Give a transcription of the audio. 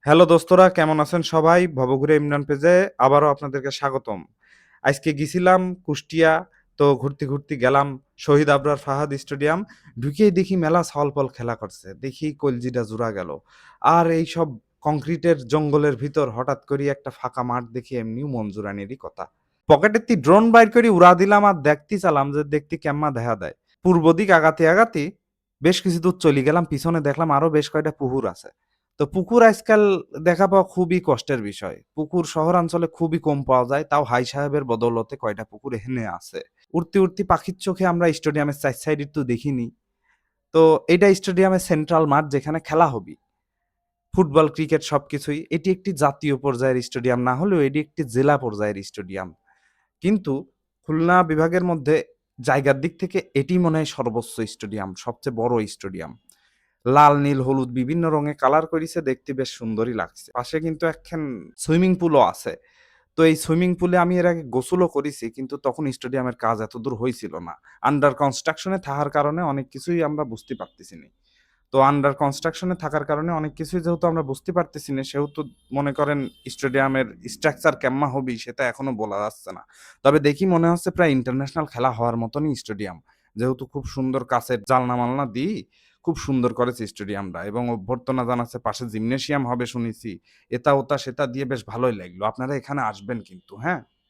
Hello দোস্তরা, কেমন আছেন সবাই? ভবঘুরে ইমরান পেজে আবারও আপনাদেরকে স্বাগতম। আজকে গেছিলাম কুষ্টিয়া। তো ঘুরতে গেলাম শহীদ আবরার ফাহাদ স্টেডিয়াম। ঢুকেই দেখি মেলা ছলপল খেলা করছে। দেখি কলজিটা জুড়া গেল। আর এই সব কংক্রিটের জঙ্গলের ভিতর হঠাৎ করে একটা ফাঁকা মাঠ দেখি এমনিও মন জুড়ানেরই কথা। পকেটের তি ড্রোন বাইর করে উড়া দিলাম আর দেখতে চালাম যে দেখতে কেম্মা দেখা দেয়। পূর্ব দিক আগাতে বেশ কিছু দূর চলে গেলাম, পিছনে দেখলাম আরো বেশ কয়টা পুকুর আছে। তো পুকুর আজকাল দেখা পাওয়া খুবই কষ্টের বিষয়। পুকুর শহরাঞ্চলে খুবই কম পাওয়া যায়, তাও হাই সাহেবের বদৌলতে কয়টা পুকুর এখানে আছে। উড়তি পাখির চোখে আমরা স্টেডিয়ামের চার সাইডে তো দেখিনি। তো এটা স্টেডিয়ামের সেন্ট্রাল মাঠ যেখানে খেলা হবে ফুটবল, ক্রিকেট সবকিছুই। এটি একটি জাতীয় পর্যায়ের স্টেডিয়াম না হলেও এটি একটি জেলা পর্যায়ের স্টেডিয়াম। কিন্তু খুলনা বিভাগের মধ্যে জায়গার দিক থেকে এটি মনে হয় সর্বোচ্চ স্টেডিয়াম, সবচেয়ে বড় স্টেডিয়াম। লাল, নীল, হলুদ বিভিন্ন রঙে কালার করিছে, দেখতে বেশ সুন্দরই লাগছে। পাশে কিন্তু একখান সুইমিং পুলও আছে। তো এই সুইমিং পুলে আমি এর আগে গোসলও করেছি, কিন্তু তখন স্টেডিয়ামের কাজ এতদূর হইছিল না। আন্ডার কনস্ট্রাকশনে থাকার কারণে অনেক কিছুই আমরা বুঝতে পারতেছি না। তো আন্ডার কনস্ট্রাকশনে থাকার কারণে অনেক কিছুই যেহেতু আমরা বুঝতে পারতেছি না, সেহেতু মনে করেন স্টেডিয়ামের স্ট্রাকচার কেমন হবি সেটা এখনো বলা যাচ্ছে না। তবে দেখি মনে হচ্ছে প্রায় ইন্টারন্যাশনাল খেলা হওয়ার মতনই স্টেডিয়াম। যেহেতু খুব সুন্দর কাচের জালনা মালনা দিয়ে খুব সুন্দর করেছে স্টেডিয়ামটা, এবং অভ্যর্থনা জানাচ্ছে, পাশে জিমনেশিয়াম হবে শুনেছি। এটা ওটা সেটা দিয়ে বেশ ভালোই লাগলো। আপনারা এখানে আসবেন কিন্তু, হ্যাঁ?